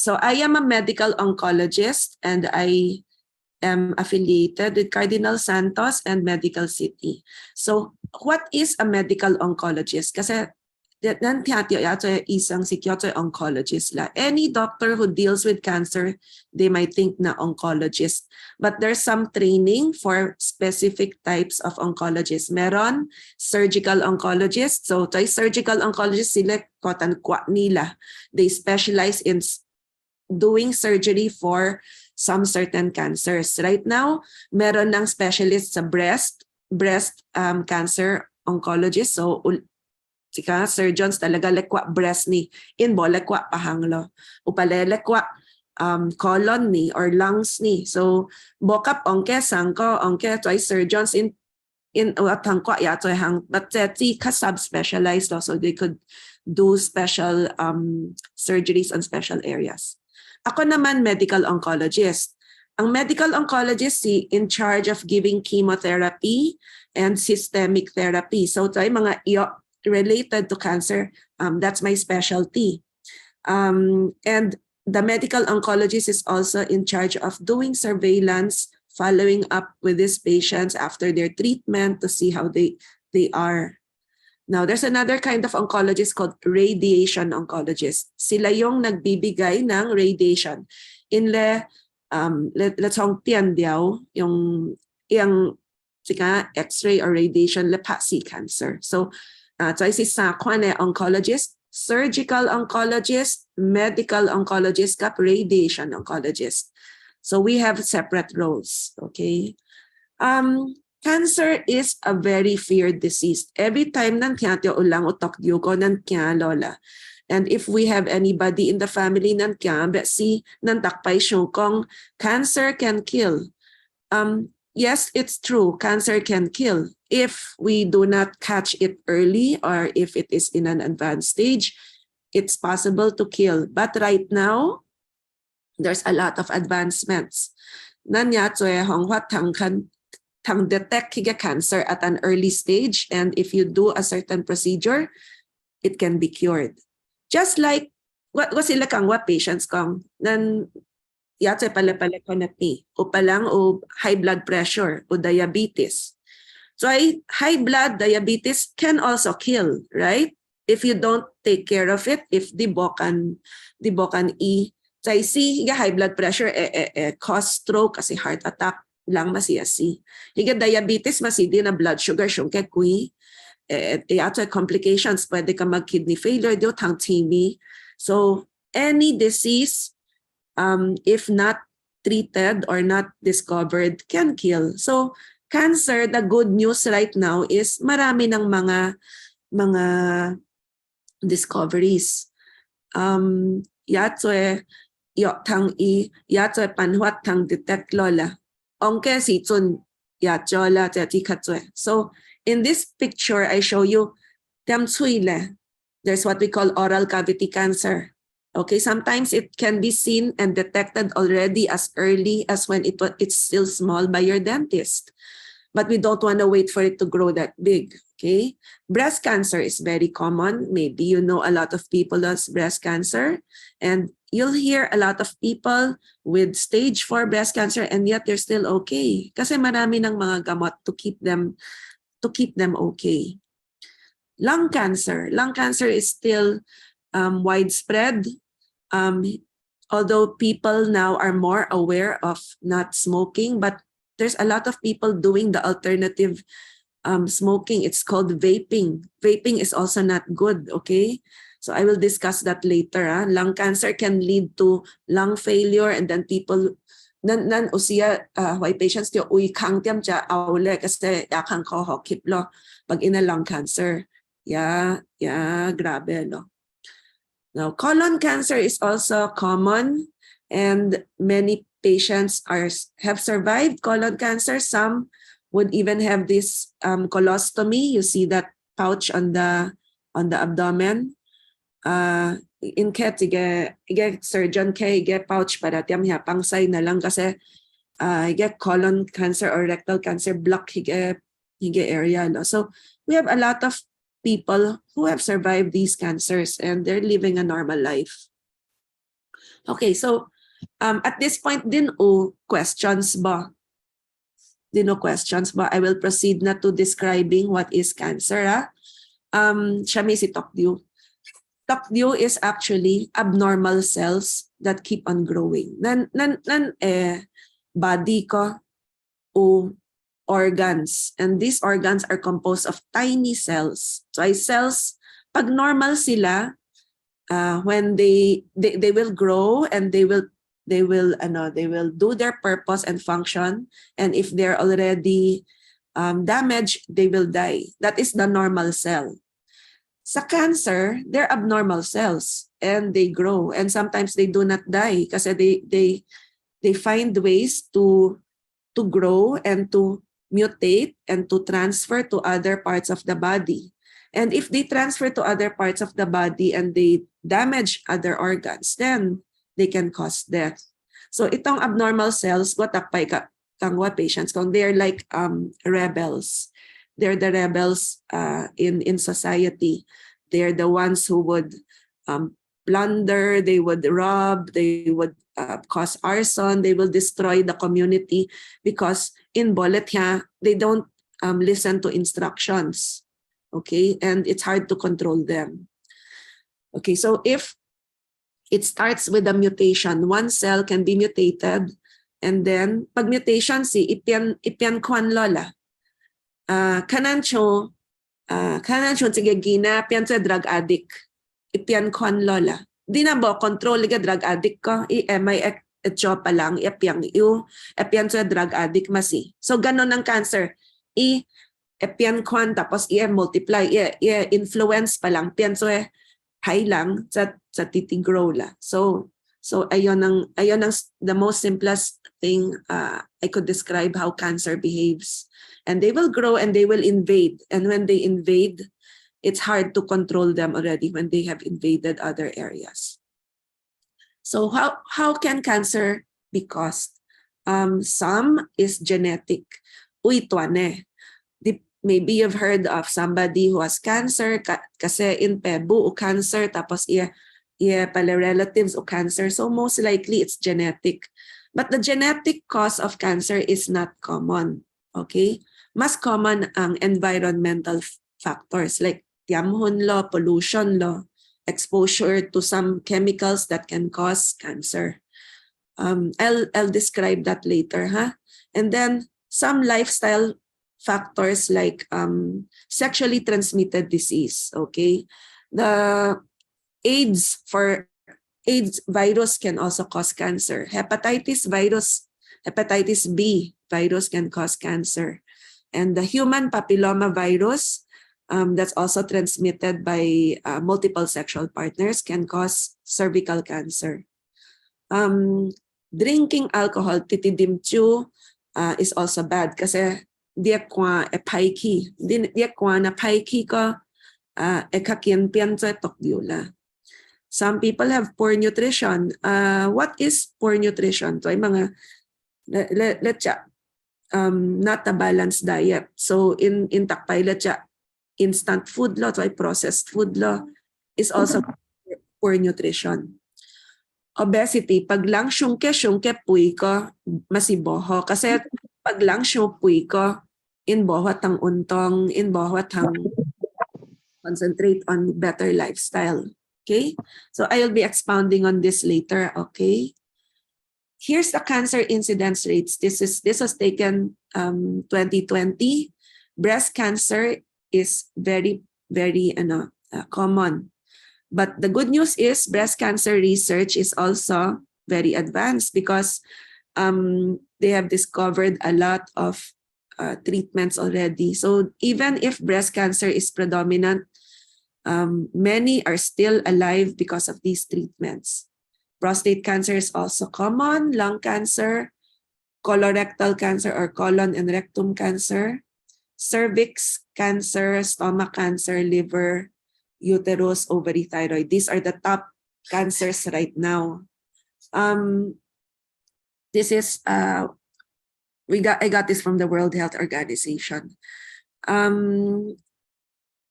So I am a medical oncologist and I am affiliated with Cardinal Santos and Medical City. So what is a medical oncologist? Kasi isang psychiatric oncologist la. Any doctor who deals with cancer, they might think na oncologist. But there's some training for specific types of oncologists. Meron surgical oncologist. So surgical oncologist sila kotan-kwa nila. They specialize in doing surgery for some certain cancers. Right now, meron ng specialist sa breast cancer oncologist. So sika surgeons talaga lekwa breast ni inbo lekwa pahanglo upale lekwa colon ni or lungs ni. So bokap ongke sangko ongke toy surgeons in watangkwa ya toy hang but ti ka subspecialized also they could do special surgeries on special areas. Ako naman medical oncologist. Ang medical oncologist si in charge of giving chemotherapy and systemic therapy. So tayo mga related to cancer, that's my specialty. And the medical oncologist is also in charge of doing surveillance, following up with these patients after their treatment to see how they are. Now, there's another kind of oncologist called radiation oncologist. Sila yung nagbibigay ng radiation. Let's hong tiandiao, yung X-ray or radiation lepasi cancer. So, so I see oncologist, surgical oncologist, medical oncologist, radiation oncologist. So we have separate roles, okay? Cancer is a very feared disease. Every time nang kaya ulang utok ko nang kaya lola. And if we have anybody in the family nang kaya, si nang takpay kong cancer can kill. Yes, it's true. Cancer can kill. If we do not catch it early or if it is in an advanced stage, it's possible to kill. But right now, there's a lot of advancements. Tang detect cancer at an early stage, and if you do a certain procedure, it can be cured. Just like what sila kang what patients kang nan yatsa pala ko na o palang o high blood pressure o diabetes. So high blood diabetes can also kill, right? If you don't take care of it, if di bokan so I see high blood pressure cause stroke kasi heart attack lang masiyasi. Higa diabetes masidi na blood sugar syungke kui yatsa complications pwede ka mag kidney failure do tang TB. So any disease if not treated or not discovered, can kill. So cancer, the good news right now is marami ng mga discoveries. Yatsoe panhuat tang detect lola. Ongke si chun yatsola katsoe. So in this picture, I show you there's what we call oral cavity cancer. Okay, sometimes it can be seen and detected already as early as when it's still small by your dentist. But we don't want to wait for it to grow that big, okay? Breast cancer is very common. Maybe you know a lot of people with breast cancer. And you'll hear a lot of people with stage 4 breast cancer and yet they're still okay. Kasi marami ng mga gamot to keep them okay. Lung cancer is still widespread. Although people now are more aware of not smoking, but there's a lot of people doing the alternative smoking. It's called vaping. Vaping is also not good, okay? So I will discuss that later. Lung cancer can lead to lung failure and then people nan usiya why patients ti uy kang tiam cha awle kasi yakang ko hokiplo pag ina lung cancer. Yeah, grabe no. Now, colon cancer is also common and many patients have survived colon cancer. Some would even have this colostomy. You see that pouch on the abdomen. In ket surgeon ige pouch para tiam hiya pangsay na lang kasi colon cancer or rectal cancer block hige area no. So we have a lot of people who have survived these cancers and they're living a normal life. Okay, so at this point din questions ba? Questions ba? I will proceed na to describing what is cancer. Siya may si Tokyo. Tokyo is actually abnormal cells that keep on growing. Body ko o organs. And these organs are composed of tiny cells. So ay cells, pag normal sila, when they will grow and they will do their purpose and function, and if they're already damaged, they will die. That is the normal cell. Sa cancer, they're abnormal cells and they grow, and sometimes they do not die kasi they find ways to grow and to mutate and to transfer to other parts of the body. And if they transfer to other parts of the body and they damage other organs, then they can cause death. So itong abnormal cells, watakpay kangwa patients, kung they're like rebels. They're the rebels in society. They're the ones who would plunder, they would rob, they would cause arson, they will destroy the community because in Boletya, they don't listen to instructions. Okay, and it's hard to control them. Okay, so if it starts with a mutation, one cell can be mutated, and then pag mutation si ipian kwan lola. Kanancho sige gina pian sa drug addict. Ipian kwan lola. Di na bo control liga drug addict ko. May etcho pa lang ipian ipian sa drug addict masi. So ganon ang cancer. Epian kwan tapos multiply influence pa lang pian so high lang sa titigrow la. So ayon ang the most simplest thing I could describe how cancer behaves. And they will grow and they will invade, and when they invade, it's hard to control them already when they have invaded other areas. So how can cancer be caused? Some is genetic. Maybe you've heard of somebody who has cancer kasi in Pebu o cancer tapos pala relatives o cancer. So most likely it's genetic. But the genetic cause of cancer is not common. Okay? Mas common ang environmental factors like tiamhon law, pollution law, exposure to some chemicals that can cause cancer. I'll describe that later, huh? And then some lifestyle factors like sexually transmitted disease, okay? The AIDS virus can also cause cancer. Hepatitis B virus can cause cancer. And the human papilloma virus that's also transmitted by multiple sexual partners can cause cervical cancer. Drinking alcohol, titidimchu, is also bad kasi dia kwa epaiki. Dia kwa na paiki ko ekakienpian sa tokdiula. Some people have poor nutrition. What is poor nutrition? So ay mga letcha not a balanced diet. So in takpay letcha instant food law, so ay processed food law is also poor nutrition. Obesity, pag lang syungke puy ko masiboho kasi pag lang puy ko in bohwat ang untong, in bohwat ang concentrate on better lifestyle. Okay, so I'll be expounding on this later. Okay, here's the cancer incidence rates. This was taken 2020. Breast cancer is very common. But the good news is breast cancer research is also very advanced because they have discovered a lot of treatments already. So even if breast cancer is predominant, many are still alive because of these treatments. Prostate cancer is also common, lung cancer, colorectal cancer or colon and rectum cancer, cervix cancer, stomach cancer, liver, uterus, ovary, thyroid. These are the top cancers right now. This is I got this from the World Health Organization.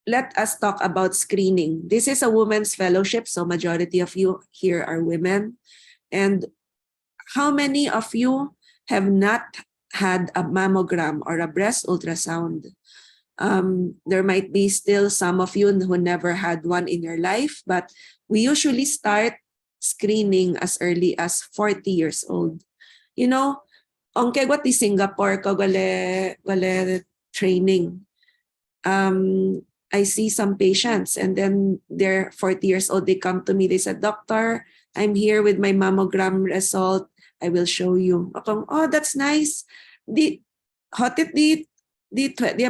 Let us talk about screening. This is a women's fellowship, so majority of you here are women. And how many of you have not had a mammogram or a breast ultrasound? There might be still some of you who never had one in your life, but we usually start screening as early as 40 years old. You know, ang kegwat di Singapore ko wale training. I see some patients and then they're 40 years old. They come to me. They said, "Doctor, I'm here with my mammogram result. I will show you." Akong, "Oh, that's nice. Di hotit di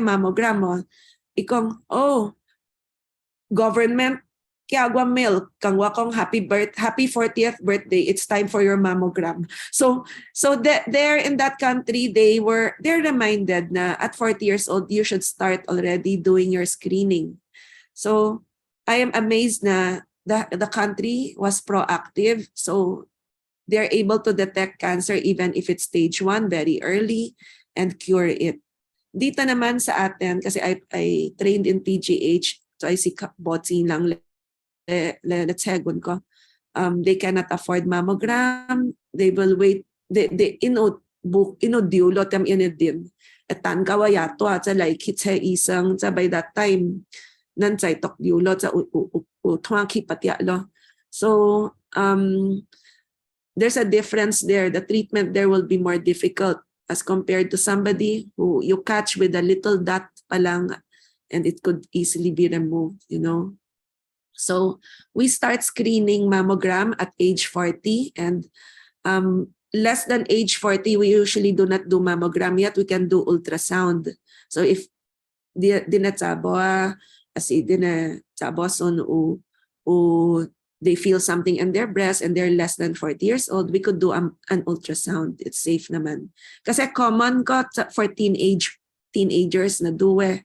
mammogram mo." Ikong, "Oh, government Kiagwa milk kang wakong happy 40th birthday. It's time for your mammogram." So there in that country, they're reminded na at 40 years old you should start already doing your screening. So I am amazed na the country was proactive. So they're able to detect cancer even if it's stage 1 very early and cure it. Dito naman sa atin, kasi I trained in PGH, so I see botsing lang let's say ko. They cannot afford mammogram. They will wait. They inodiulot them din. Etan kawaya to at like hitse isang sa by that time nan say tok diulot sa utwa kipatya lo. So there's a difference there. The treatment there will be more difficult as compared to somebody who you catch with a little dot palang and it could easily be removed, you know. So we start screening mammogram at age 40 and less than age 40, we usually do not do mammogram yet. We can do ultrasound. So if they feel something in their breast and they're less than 40 years old, we could do an ultrasound. It's safe naman. Kasi common ko for teenagers na duwe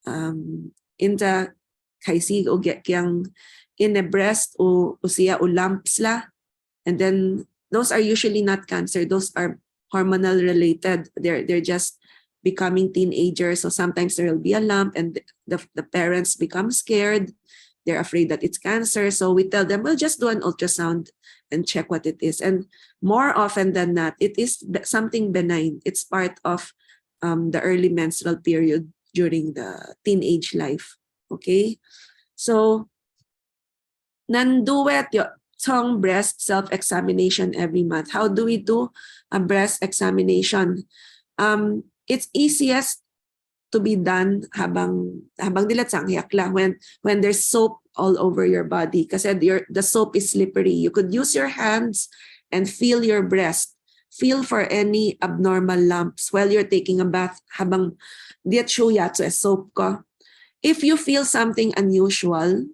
in the kaisig o kyang in the breast o siya o lumps la, and then those are usually not cancer. Those are hormonal related. They're just becoming teenagers, so sometimes there will be a lump and the parents become scared. They're afraid that it's cancer, so we tell them, well, just do an ultrasound and check what it is. And more often than not, it is something benign. It's part of the early menstrual period during the teenage life. Okay, so nanduwet yung breast self-examination every month. How do we do a breast examination? It's easiest to be done habang dilatsang hiyakla when there's soap all over your body. Kasi the soap is slippery. You could use your hands and feel your breast. Feel for any abnormal lumps while you're taking a bath habang diat shuya sa soap ko. If you feel something unusual,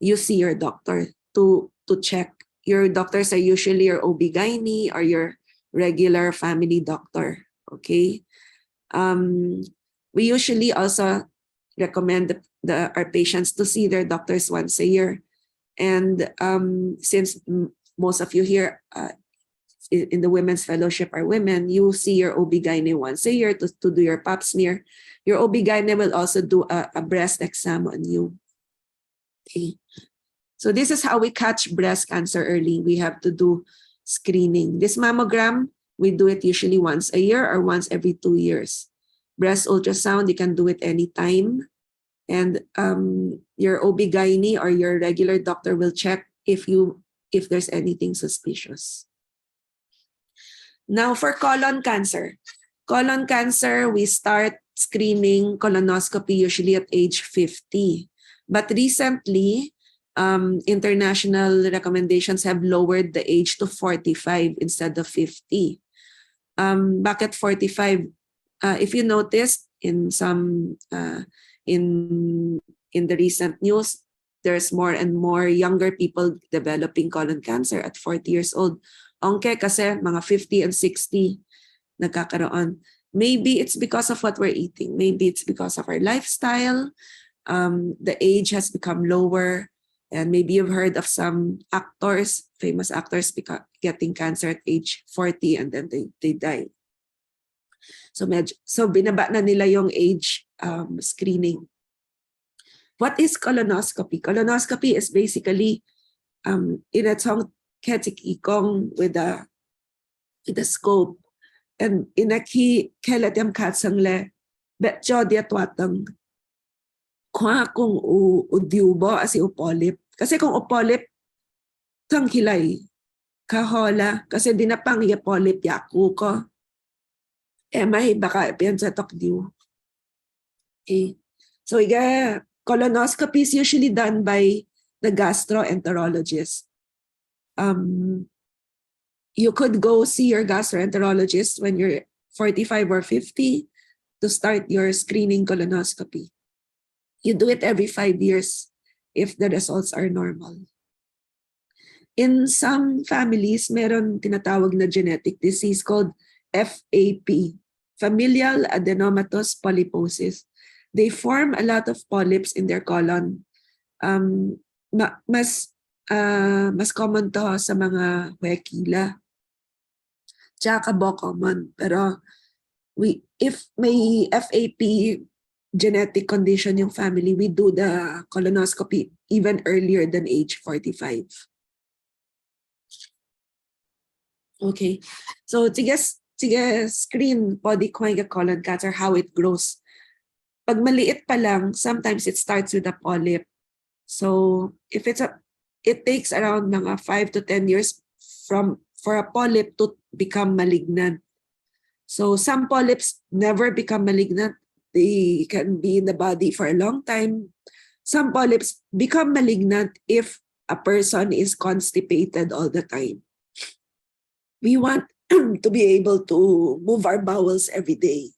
you see your doctor to check. Your doctors are usually your OB-GYN or your regular family doctor. Okay. We usually also recommend our patients to see their doctors once a year. And since most of you here in the Women's Fellowship are women, you see your OB-GYN once a year to do your pap smear. Your OB-GYN will also do a breast exam on you. Okay. So this is how we catch breast cancer early. We have to do screening. This mammogram, we do it usually once a year or once every 2 years. Breast ultrasound, you can do it anytime. And your OB-GYN or your regular doctor will check if there's anything suspicious. Now for colon cancer. Colon cancer, we start screening colonoscopy usually at age 50. But recently, international recommendations have lowered the age to 45 instead of 50. Bakit 45? If you noticed in some in the recent news, there's more and more younger people developing colon cancer at 40 years old. Ongke kasi mga 50 and 60 nagkakaroon. Maybe it's because of what we're eating. Maybe it's because of our lifestyle. The age has become lower. And maybe you've heard of some actors, famous actors getting cancer at age 40 and then they die. So binaba na nila yung age screening. What is colonoscopy? Colonoscopy is basically ketikikong with the scope. And inaki kelatiam katsangle, betjo diatwatang kwa kung udiubo asi upolip. Kasi kung upolip, tang hilay, kahola, kasi dinapang yapolip yaku ko. May baka piyan sa tokdiu. Okay. So colonoscopy is usually done by the gastroenterologist. You could go see your gastroenterologist when you're 45 or 50 to start your screening colonoscopy. You do it every 5 years if the results are normal. In some families, meron tinatawag na genetic disease called FAP, familial adenomatous polyposis. They form a lot of polyps in their colon. Mas common to sa mga huwekila. Tsaka common. Pero if may FAP genetic condition yung family, we do the colonoscopy even earlier than age 45. Okay. So sige screen body colon cancer, how it grows. Pag maliit pa lang, sometimes it starts with a polyp. So if it takes around mga 5 to 10 years for a polyp to become malignant. So some polyps never become malignant. They can be in the body for a long time. Some polyps become malignant if a person is constipated all the time. We want to be able to move our bowels every day.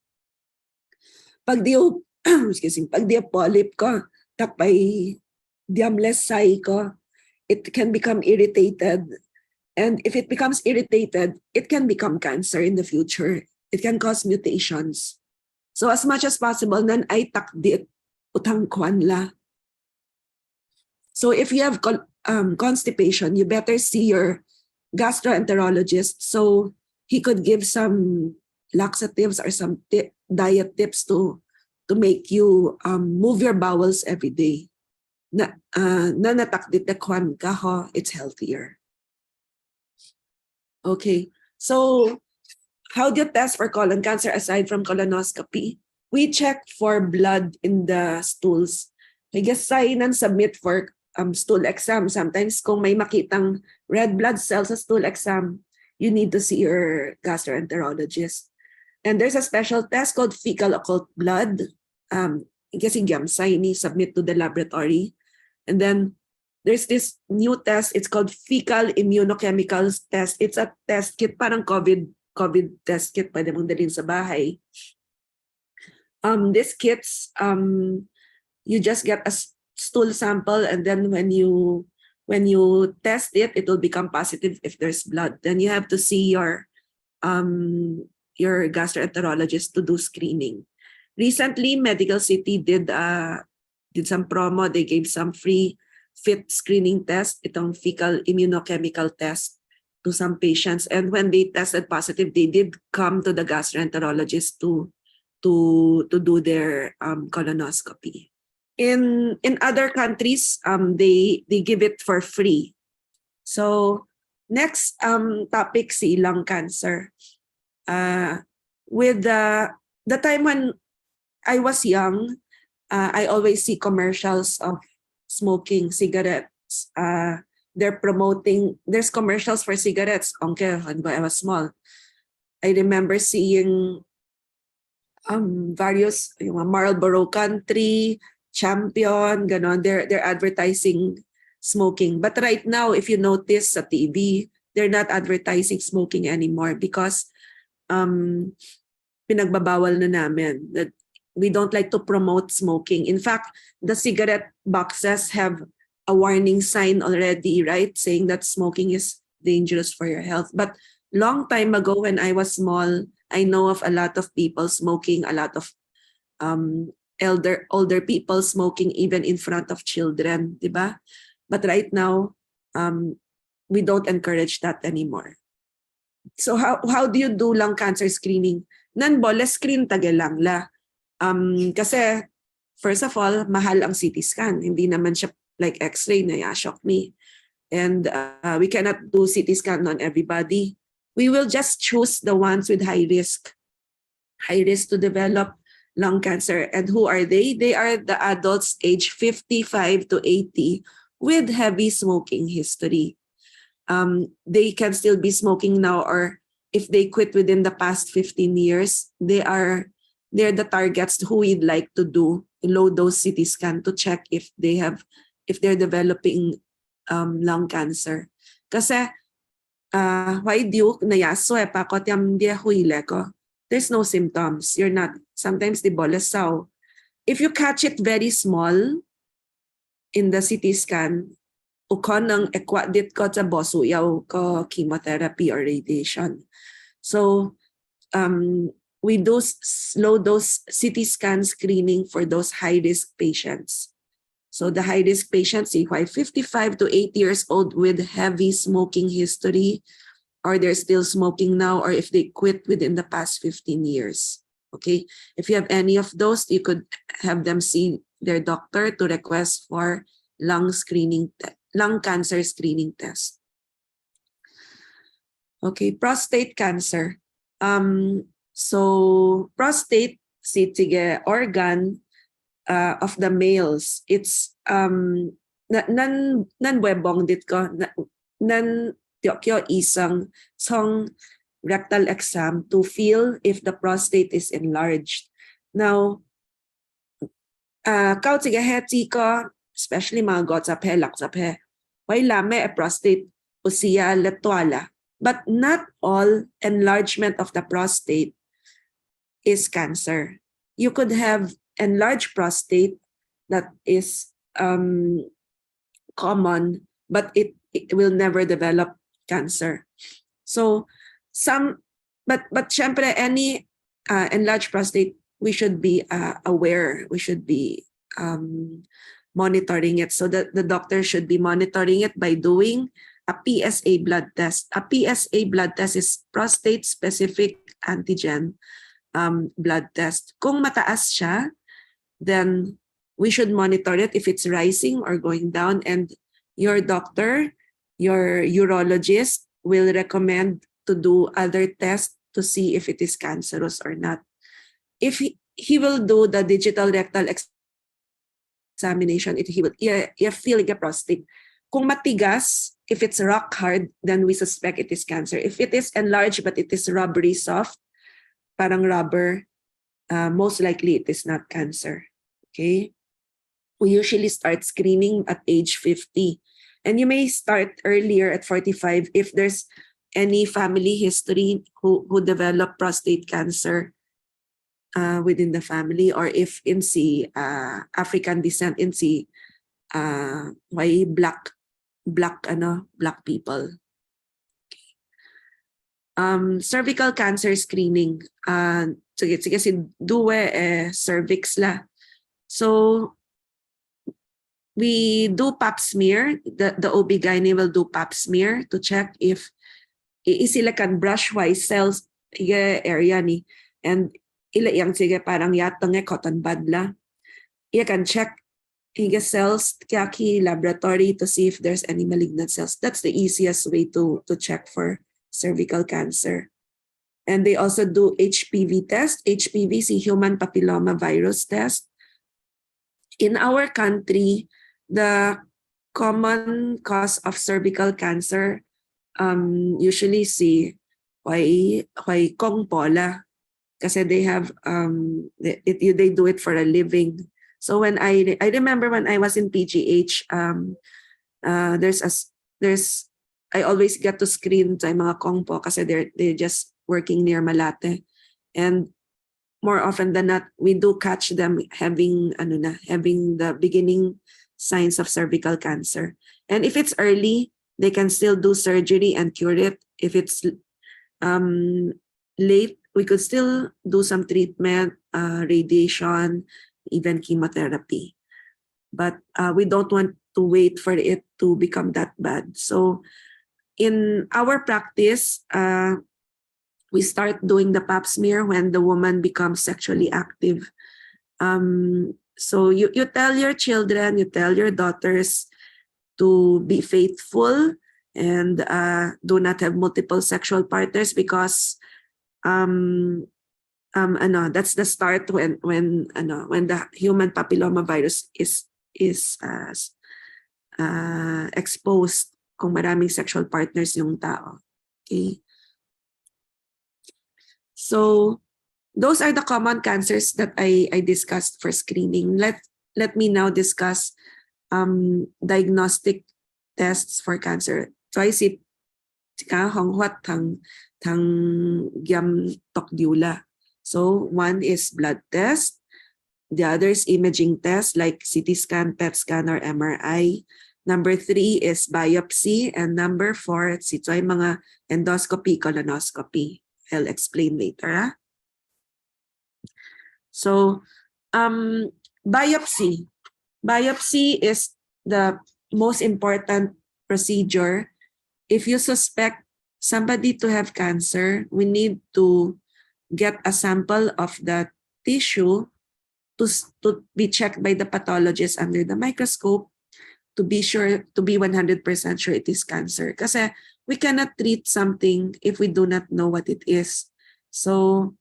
Pag di polyp ko, takpay diamless sai ko, it can become irritated. And if it becomes irritated, it can become cancer in the future. It can cause mutations. So as much as possible, nan ay takdit utang kwan la. So if you have constipation, you better see your gastroenterologist so he could give some laxatives or some diet tips to make you move your bowels every day. Na natakdit na kwan ka ho, it's healthier. Okay, so how do you test for colon cancer aside from colonoscopy? We check for blood in the stools. I guess sign and submit for stool exam. Sometimes kung may makitang red blood cells sa stool exam, you need to see your gastroenterologist. And there's a special test called fecal occult blood. I guess submit to the laboratory. And then there's this new test. It's called fecal immunochemicals test. It's a test kit, parang COVID test kit, pwede mong dalhin sa bahay. These kits, you just get a stool sample, and then when you test it, it will become positive if there's blood. Then you have to see your gastroenterologist to do screening. Recently, Medical City did some promo. They gave some free FIT screening test, itong fecal immunochemical test, to some patients. And when they tested positive, they did come to the gastroenterologist to do their colonoscopy. In other countries, they give it for free. So next topic, si lung cancer. With the time when I was young, I always see commercials of smoking cigarettes. There's commercials for cigarettes. Okay, when I was small, I remember seeing various yung Marlboro Country, Champion, ganon. They're advertising smoking. But right now, if you notice sa TV, they're not advertising smoking anymore because pinagbabawal na namin. That we don't like to promote smoking. In fact, the cigarette boxes have a warning sign already, right? Saying that smoking is dangerous for your health. But long time ago when I was small, I know of a lot of people smoking, a lot of older people smoking even in front of children, diba? But right now, we don't encourage that anymore. So how do you do lung cancer screening? Nanbola screen tagelang la. Kasi first of all, mahal ang CT scan. Hindi naman siya like X-ray na shock me. and we cannot do CT scan on everybody. We will just choose the ones with high risk to develop lung cancer. And who are they? They are the adults aged 55 to 80 with heavy smoking history. They can still be smoking now, or if they quit within the past 15 years, they're the targets who we'd like to do low dose CT scan to check if they're developing lung cancer. Kasi why do na yaso pakot yam dia huile ko? There's no symptoms. You're not, sometimes the bolasaw. If you catch it very small in the CT scan, ukon ng ekwadit ko sa bosuyaw ko chemotherapy or radiation. So we do low dose CT scan screening for those high risk patients. So the high risk patients, if 55 to 80 years old with heavy smoking history, or they're still smoking now, or if they quit within the past 15 years. Okay, if you have any of those, you could have them see their doctor to request for lung cancer screening test. Okay, prostate cancer. So prostate, sige, organ of the males. It's nan webong dit ko nan Tokyo isang song rectal exam to feel if the prostate is enlarged. Now, kao sige heti ko, especially mga got sa pelak sa pe, why lame a prostate usiya letwala. But not all enlargement of the prostate is cancer. You could have enlarged prostate that is common, but it will never develop cancer. So but syempre any enlarged prostate, we should be aware. We should be monitoring it. So that the doctor should be monitoring it by doing a PSA blood test. A PSA blood test is prostate specific antigen blood test. Kung mataas siya, then we should monitor it if it's rising or going down, and your doctor, your urologist will recommend to do other tests to see if it is cancerous or not. If he will do the digital rectal examination, he will feel a prostate. Kung matigas, if it's rock hard, then we suspect it is cancer. If it is enlarged but it is rubbery soft, parang rubber, most likely it is not cancer. Okay? We usually start screening at age 50. And you may start earlier at 45 if there's any family history who develop prostate cancer within the family, or if in si African descent, in si black people. Cervical cancer screening. Sige si duwe cervix la. So we do pap smear. The OB-GYN will do pap smear to check if sila kan brush wise cells area ni, and ila yang sige parang yatang cotton bud la. You can check cells kaki laboratory to see if there's any malignant cells. That's the easiest way to check for cervical cancer. And they also do HPV test. HPV is human papilloma virus test. In our country, the common cause of cervical cancer usually si why kong pola, kasi they have they do it for a living. So when I remember when I was in PGH, I always get to screen sa mga kong po kasi they're just working near Malate, and more often than not we do catch them having the beginning signs of cervical cancer. And if it's early, they can still do surgery and cure it. If it's late, we could still do some treatment, radiation, even chemotherapy. But we don't want to wait for it to become that bad. So in our practice, we start doing the pap smear when the woman becomes sexually active. So you tell your children, you tell your daughters to be faithful and do not have multiple sexual partners, because that's the start when the human papilloma virus is exposed kung maraming sexual partners yung tao. Okay. So those are the common cancers that I discussed for screening. Let me now discuss diagnostic tests for cancer. Twice it honghuat tang gyam tokdiula. So one is blood test, the other is imaging test like CT scan, PET scan, or MRI. Number 3 is biopsy, and number 4 ito ay mga endoscopy, colonoscopy. I'll explain later. So biopsy. Biopsy is the most important procedure. If you suspect somebody to have cancer, we need to get a sample of the tissue to be checked by the pathologist under the microscope to be 100% sure it is cancer. Kasi we cannot treat something if we do not know what it is. So,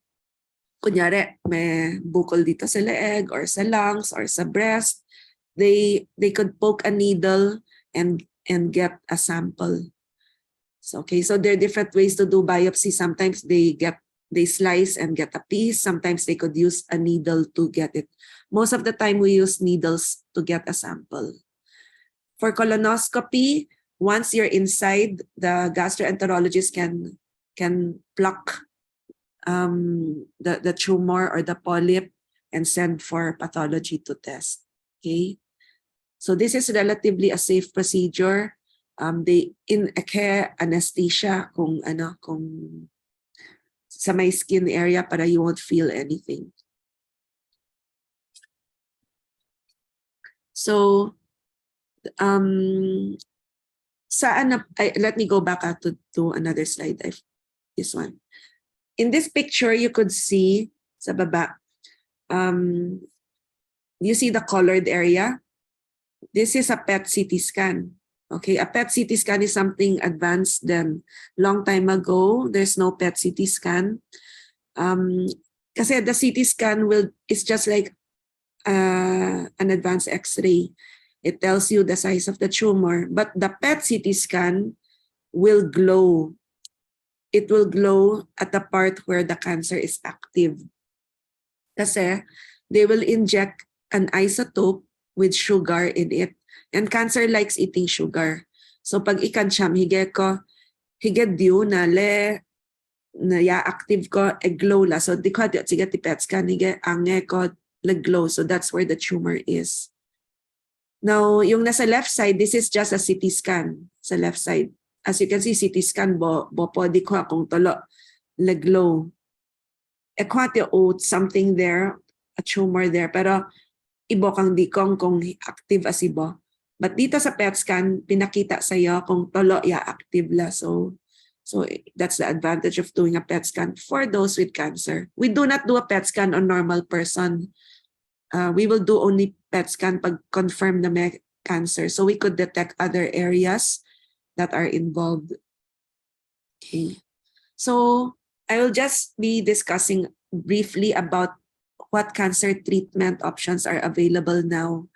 kunyari, may bukol dito sa leeg or sa lungs or sa breast, they could poke a needle and get a sample. So, okay, so there are different ways to do biopsy. Sometimes they slice and get a piece. Sometimes they could use a needle to get it. Most of the time we use needles to get a sample. For colonoscopy, once you're inside, the gastroenterologist can pluck the tumor or the polyp and send for pathology to test. Okay, so this is relatively a safe procedure. They in care anesthesia kung sa may skin area para you won't feel anything. So let me go back to another slide. This one. In this picture, you could see sa baba, you see the colored area. This is a PET CT scan. Okay, a PET CT scan is something advanced than long time ago. There's no PET CT scan. Kasi the CT scan is just like an advanced X-ray. It tells you the size of the tumor, but the PET CT scan will glow. It will glow at the part where the cancer is active. Kasi they will inject an isotope with sugar in it. And cancer likes eating sugar. So pag ikansyam, higit diyo na active ko, glow la. So di ko sige ti PET scan, higit ange ko, glow. So that's where the tumor is. Now, yung nasa left side, this is just a CT scan sa left side. As you can see, CT scan bo pwede ko akong tolo glow. Ekwate something there, a tumor there, pero ibo kang di kong kung active as ibo. But dito sa PET scan, pinakita sa'yo kung tolo active la. So that's the advantage of doing a PET scan for those with cancer. We do not do a PET scan on normal person. We will do only PET scan pag confirm na may cancer. So we could detect other areas that are involved. Okay. So I will just be discussing briefly about what cancer treatment options are available now.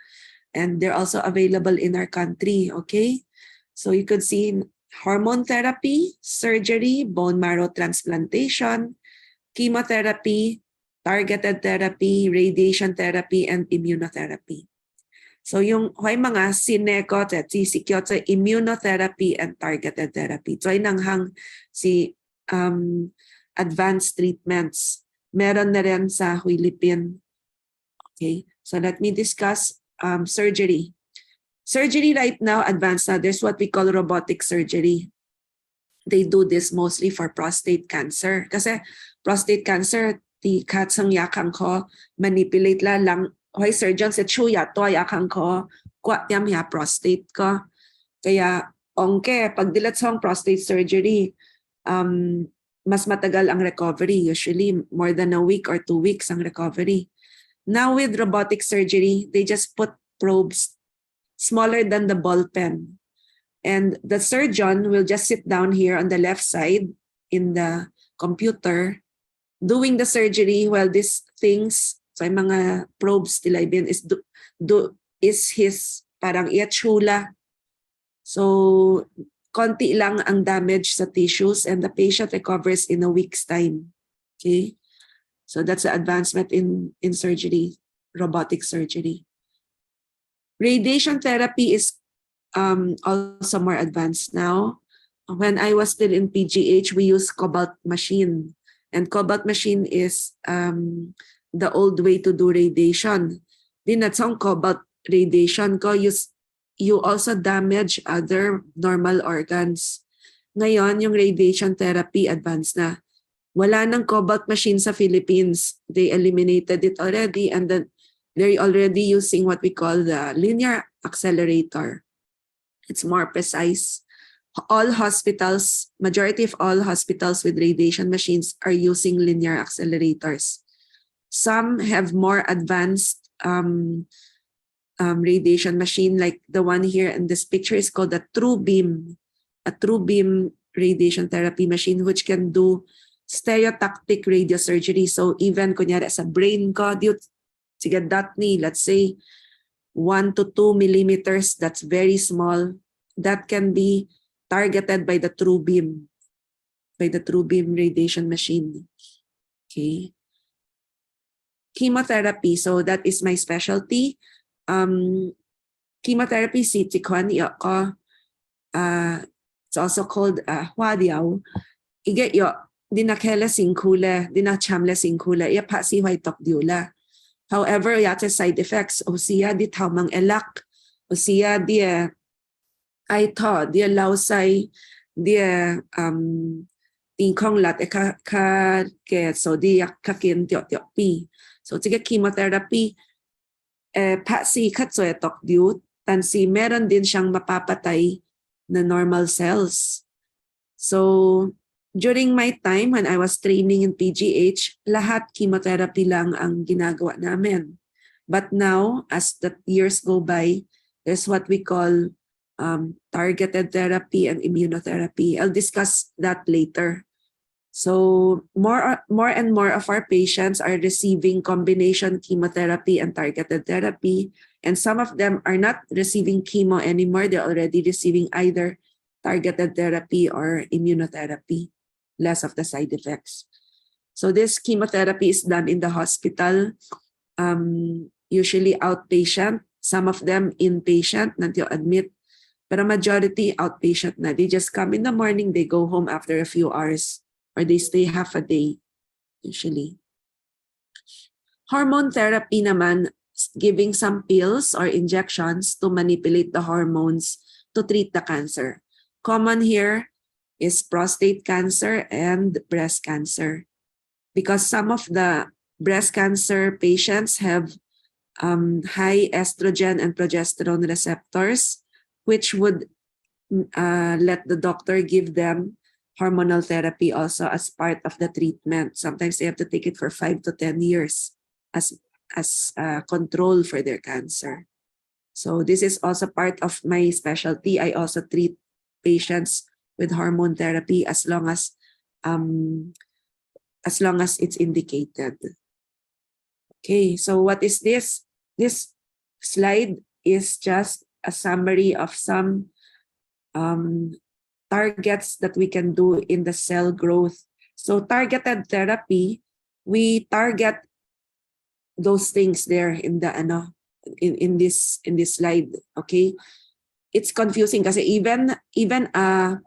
And they're also available in our country. Okay. So you could see hormone therapy, surgery, bone marrow transplantation, chemotherapy, targeted therapy, radiation therapy, and immunotherapy. So yung mga sineko sisikyo sa immunotherapy and targeted therapy. So nanghang si advanced treatments. Meron na rin sa Philippines. Okay, so let me discuss surgery. Surgery right now advanced na. There's what we call robotic surgery. They do this mostly for prostate cancer. Kasi prostate cancer, ti katsang yakang ko, manipulate lang, hoy surgeon sa Chua, to yakang ko, kwa tiyam ya prostate ko. Kaya, pag dilat sa prostate surgery, mas matagal ang recovery. Usually, more than a week or 2 weeks ang recovery. Now with robotic surgery, they just put probes smaller than the ball pen. And the surgeon will just sit down here on the left side in the computer doing the surgery while these things, so yung mga probes nila is his parang iatchula. So konti lang ang damage sa tissues and the patient recovers in a week's time. Okay? So that's the advancement in surgery, robotic surgery. Radiation therapy is also more advanced now. When I was still in PGH, we used cobalt machine. And cobalt machine is the old way to do radiation. Din at sa cobalt radiation ko, you also damage other normal organs. Ngayon, yung radiation therapy advanced na. Wala nang cobalt machine sa Philippines. They eliminated it already and then they're already using what we call the linear accelerator. It's more precise. All hospitals, majority of all hospitals with radiation machines are using linear accelerators. Some have more advanced radiation machine, like the one here in this picture is called a true beam radiation therapy machine, which can do stereotactic radiosurgery. So even kunyari sa brain ko, sige ni, let's say 1 to 2 millimeters, that's very small. That can be targeted by the true beam radiation machine. Okay. Chemotherapy, so that is my specialty. Chemotherapy it's also called huadiao. Iga yo dinakela singkula, dinachamla singkula, iya pa si huay tokdiula. However, yata side effects, o siya di taumang elak, o siya dia ay to, dia lausay, dia tingkong lat so dia kakin tiok pi. So tiga chemotherapy, pa si katsoy tokdiu, tan si meron din siyang mapapatay na normal cells. So during my time when I was training in PGH, lahat chemotherapy lang ang ginagawa namin. But now, as the years go by, there's what we call targeted therapy and immunotherapy. I'll discuss that later. So more and more of our patients are receiving combination chemotherapy and targeted therapy. And some of them are not receiving chemo anymore. They're already receiving either targeted therapy or immunotherapy. Less of the side effects. So this chemotherapy is done in the hospital, usually outpatient. Some of them inpatient, nandiyo admit. Pero majority outpatient na. They just come in the morning, they go home after a few hours, or they stay half a day, usually. Hormone therapy naman, giving some pills or injections to manipulate the hormones to treat the cancer. Common here is prostate cancer and breast cancer. Because some of the breast cancer patients have high estrogen and progesterone receptors, which would let the doctor give them hormonal therapy also as part of the treatment. Sometimes they have to take it for 5 to 10 years as control for their cancer. So this is also part of my specialty. I also treat patients with hormone therapy as long as it's indicated. Okay, so what is this? This slide is just a summary of some targets that we can do in the cell growth. So targeted therapy, we target those things there in the in this slide. Okay, it's confusing kasi even a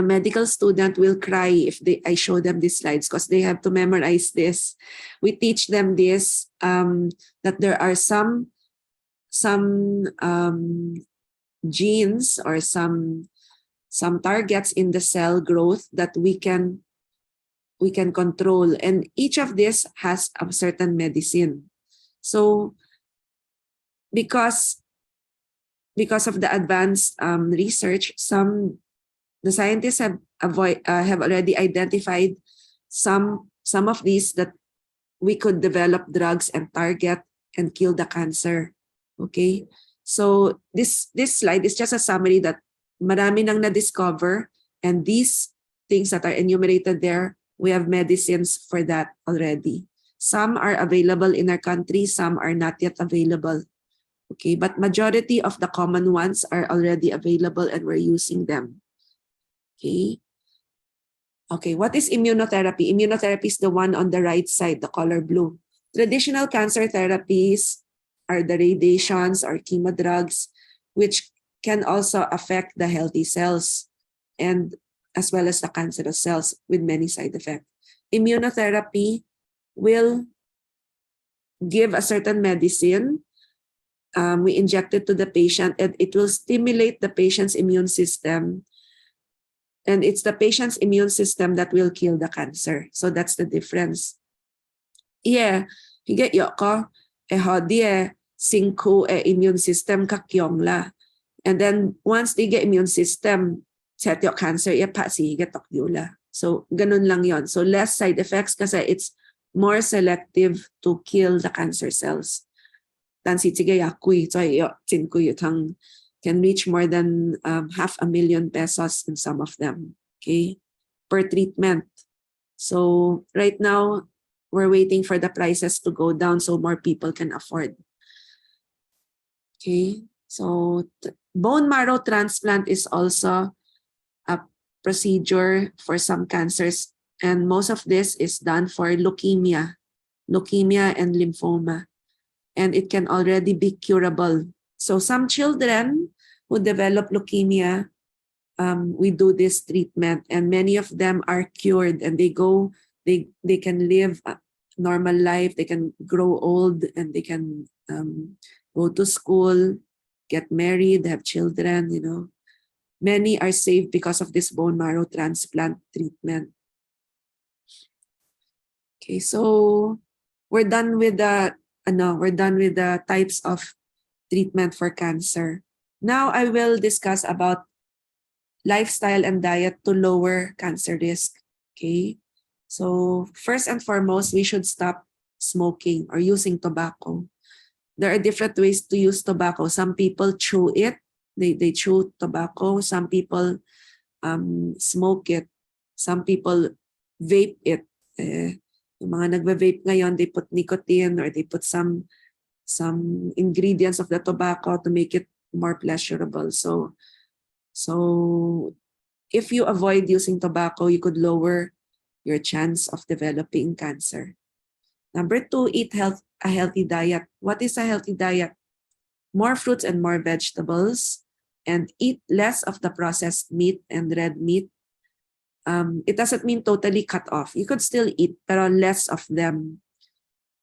medical student will cry if I show them these slides because they have to memorize this. We teach them this, that there are some genes or some targets in the cell growth that we can control, and each of this has a certain medicine. So because of the advanced research, the scientists have already identified some of these that we could develop drugs and target and kill the cancer. Okay, So this slide is just a summary that marami nang na-discover, and these things that are enumerated there, we have medicines for that already. Some are available in our country, some are not yet available. Okay, but majority of the common ones are already available and we're using them. Okay. Okay, what is immunotherapy? Immunotherapy is the one on the right side, the color blue. Traditional cancer therapies are the radiations or chemo drugs, which can also affect the healthy cells and as well as the cancerous cells with many side effects. Immunotherapy will give a certain medicine. We inject it to the patient and it will stimulate the patient's immune system. And it's the patient's immune system that will kill the cancer. So that's the difference. Yeah, hige yoko, hodi sinku immune system kakyong la. And then once they get immune system, set your cancer, pa si hige tokyo. So ganun lang yon. So less side effects kasi it's more selective to kill the cancer cells. Tan si tige yakui, so tinku yutang can reach more than 500,000 pesos in some of them, okay, per treatment. So right now, we're waiting for the prices to go down so more people can afford. Okay, so bone marrow transplant is also a procedure for some cancers, and most of this is done for leukemia and lymphoma, and it can already be curable. So some children who develop leukemia, we do this treatment, and many of them are cured, and they can live a normal life, they can grow old, and they can go to school, get married, have children, you know. Many are saved because of this bone marrow transplant treatment. Okay, so we're done with the types of treatment for cancer. Now I will discuss about lifestyle and diet to lower cancer risk. Okay, so first and foremost, we should stop smoking or using tobacco. There are different ways to use tobacco. Some people chew it, they chew tobacco. Some people smoke it. Some people vape it. Yung mga nagva-vape ngayon, they put nicotine or they put some ingredients of the tobacco to make it more pleasurable. So if you avoid using tobacco, you could lower your chance of developing cancer. Number 2, eat a healthy diet. What is a healthy diet? More fruits and more vegetables, and eat less of the processed meat and red meat. It doesn't mean totally cut off. You could still eat, pero less of them.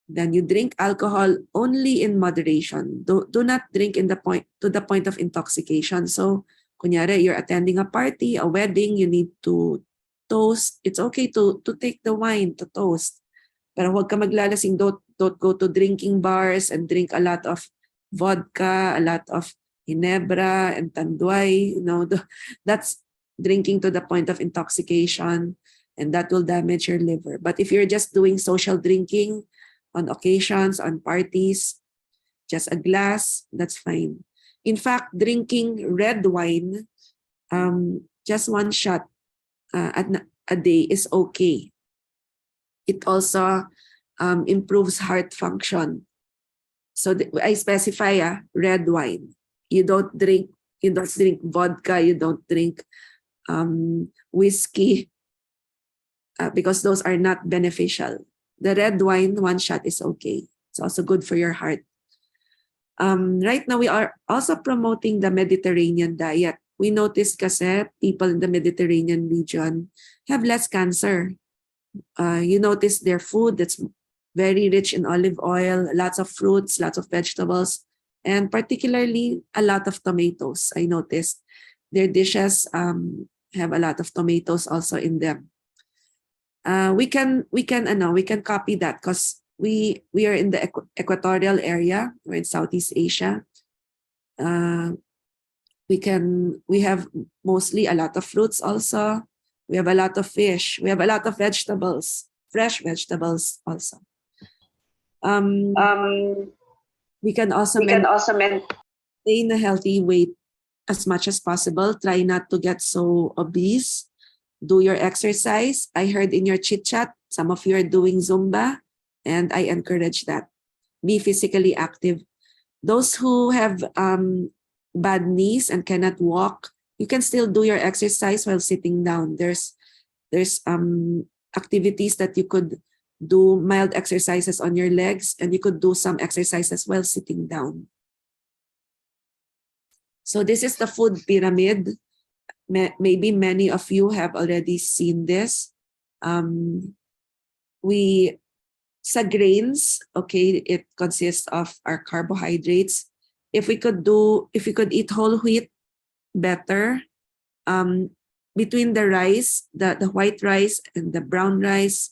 Then you drink alcohol only in moderation. Do not drink to the point of intoxication. So, kunyari, you're attending a party, a wedding, you need to toast. It's okay to take the wine to toast. Pero huwag ka maglalasing. Don't go to drinking bars and drink a lot of vodka, a lot of ginebra and tanduay. You know, that's drinking to the point of intoxication, and that will damage your liver. But if you're just doing social drinking, on occasions, on parties, just a glass, that's fine. In fact, drinking red wine, just one shot a day is okay. It also improves heart function. So I specify red wine. You don't drink vodka, you don't drink whiskey, because those are not beneficial. The red wine, one shot is okay. It's also good for your heart. Right now, we are also promoting the Mediterranean diet. We notice kasi people in the Mediterranean region have less cancer. You notice their food that's very rich in olive oil, lots of fruits, lots of vegetables, and particularly a lot of tomatoes. I noticed their dishes have a lot of tomatoes also in them. We can copy that because we are in the equatorial area. We're in Southeast Asia. We have mostly a lot of fruits also. We have a lot of fish. We have a lot of vegetables, fresh vegetables also. We can also Maintain a healthy weight as much as possible. Try not to get so obese. Do your exercise. I heard in your chit chat, some of you are doing Zumba, and I encourage that. Be physically active. Those who have bad knees and cannot walk, you can still do your exercise while sitting down. There's activities that you could do, mild exercises on your legs, and you could do some exercises while sitting down. So this is the food pyramid. Maybe many of you have already seen this. Sa grains, okay, it consists of our carbohydrates. If we could eat whole wheat better, between the rice, the white rice and the brown rice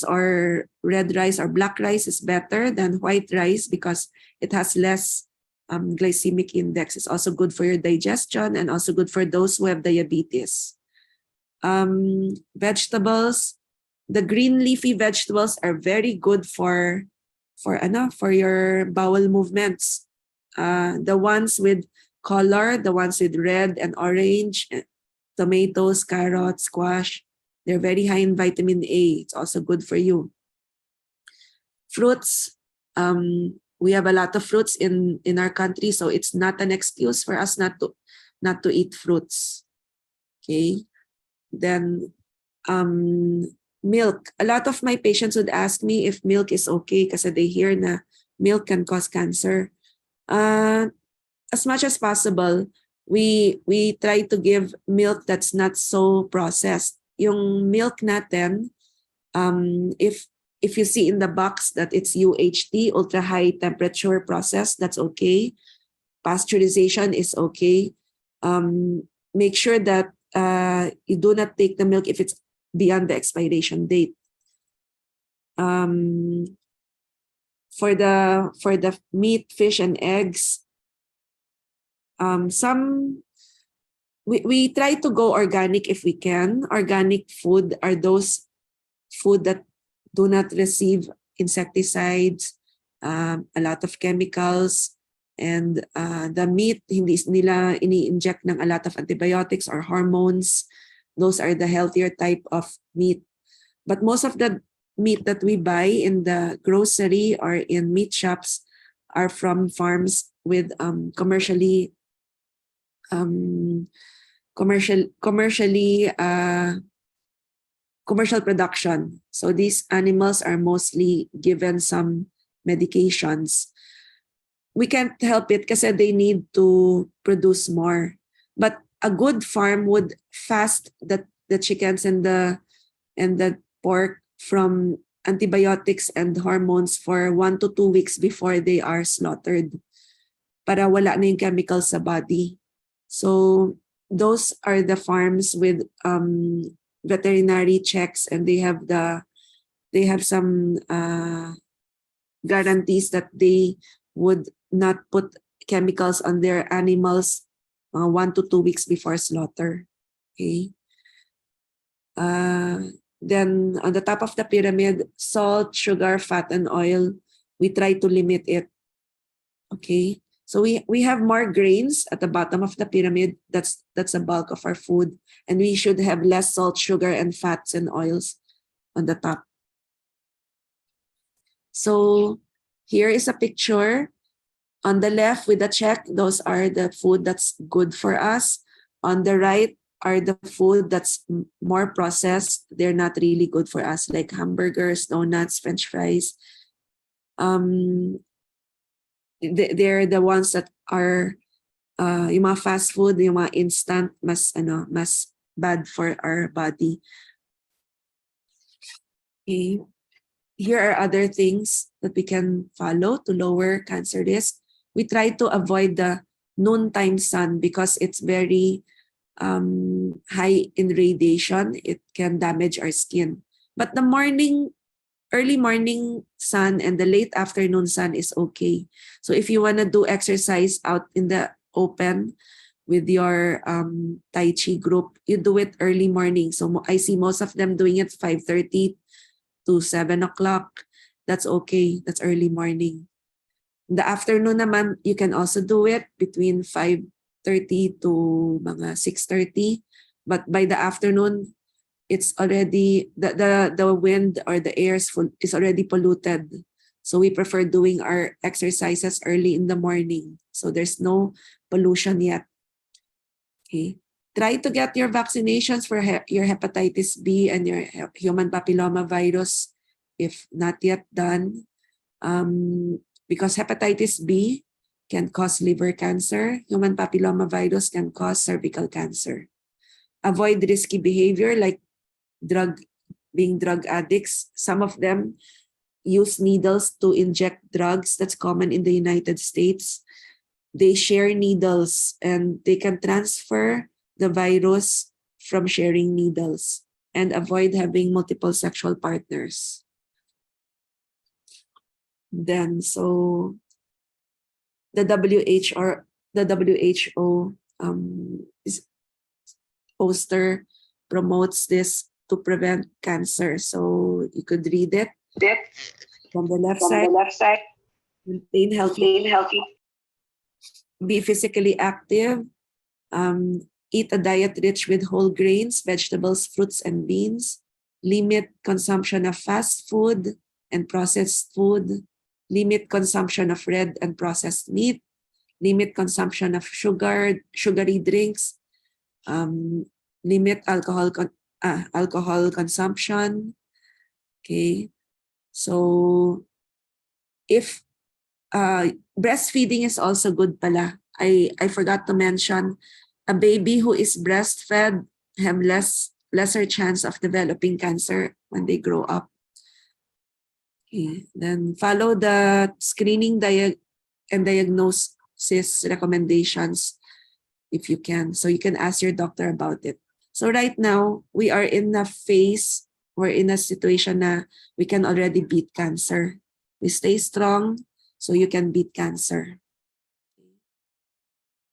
or red rice or black rice is better than white rice because it has less glycemic index. It's also good for your digestion and also good for those who have diabetes. Vegetables, the green leafy vegetables are very good for your bowel movements. The ones with color, the ones with red and orange, tomatoes, carrots, squash, they're very high in vitamin A. It's also good for you. Fruits, we have a lot of fruits in our country, so it's not an excuse for us not to eat fruits. Okay. Then milk. A lot of my patients would ask me if milk is okay because they hear na milk can cause cancer. As much as possible, we try to give milk that's not so processed. Yung milk natin, if you see in the box that it's UHT, ultra high temperature processed, that's okay. Pasteurization is okay. Make sure that you do not take the milk if it's beyond the expiration date. For the meat, fish, and eggs, we try to go organic if we can. Organic food are those food that do not receive insecticides, a lot of chemicals, and the meat, hindi nila ini-inject ng a lot of antibiotics or hormones. Those are the healthier type of meat. But most of the meat that we buy in the grocery or in meat shops are from farms with commercial production. So these animals are mostly given some medications. We can't help it kasi they need to produce more. But a good farm would fast the chickens and the pork from antibiotics and hormones for 1 to 2 weeks before they are slaughtered para wala na yung chemicals sa body. So those are the farms with veterinary checks, and they have some guarantees that they would not put chemicals on their animals 1 to 2 weeks before slaughter. Okay. Then on the top of the pyramid, salt, sugar, fat, and oil, we try to limit it. Okay. So we have more grains at the bottom of the pyramid. That's the bulk of our food. And we should have less salt, sugar, and fats and oils on the top. So here is a picture. On the left with the check, those are the food that's good for us. On the right are the food that's more processed. They're not really good for us, like hamburgers, donuts, French fries. They're the ones that are yung mga fast food, yung mga instant, mas bad for our body. Okay. Here are other things that we can follow to lower cancer risk. We try to avoid the noontime sun because it's very high in radiation. It can damage our skin. But the early morning sun and the late afternoon sun is okay. So if you want to do exercise out in the open with your Tai Chi group, you do it early morning. So I see most of them doing it 5:30 to 7 o'clock. That's okay. That's early morning. In the afternoon naman, you can also do it between 5:30 to mga 6:30. But by the afternoon, it's already, the wind or the air is already polluted. So we prefer doing our exercises early in the morning. So there's no pollution yet. Okay. Try to get your vaccinations for your hepatitis B and your human papilloma virus if not yet done. Because hepatitis B can cause liver cancer, human papilloma virus can cause cervical cancer. Avoid risky behavior like being drug addicts. Some of them use needles to inject drugs. That's common in the United States. They share needles and they can transfer the virus from sharing needles, and avoid having multiple sexual partners. Then, so the WHO poster promotes this to prevent cancer. So you could read it from the left side. Maintain healthy. Be physically active. Eat a diet rich with whole grains, vegetables, fruits, and beans. Limit consumption of fast food and processed food. Limit consumption of red and processed meat. Limit consumption of sugary drinks. Limit alcohol consumption. Okay. So if breastfeeding is also good pala. I forgot to mention, a baby who is breastfed have lesser chance of developing cancer when they grow up. Okay. Then follow the screening and diagnosis recommendations if you can. So you can ask your doctor about it. So right now, we are in a phase, we're in a situation na we can already beat cancer. We stay strong so you can beat cancer.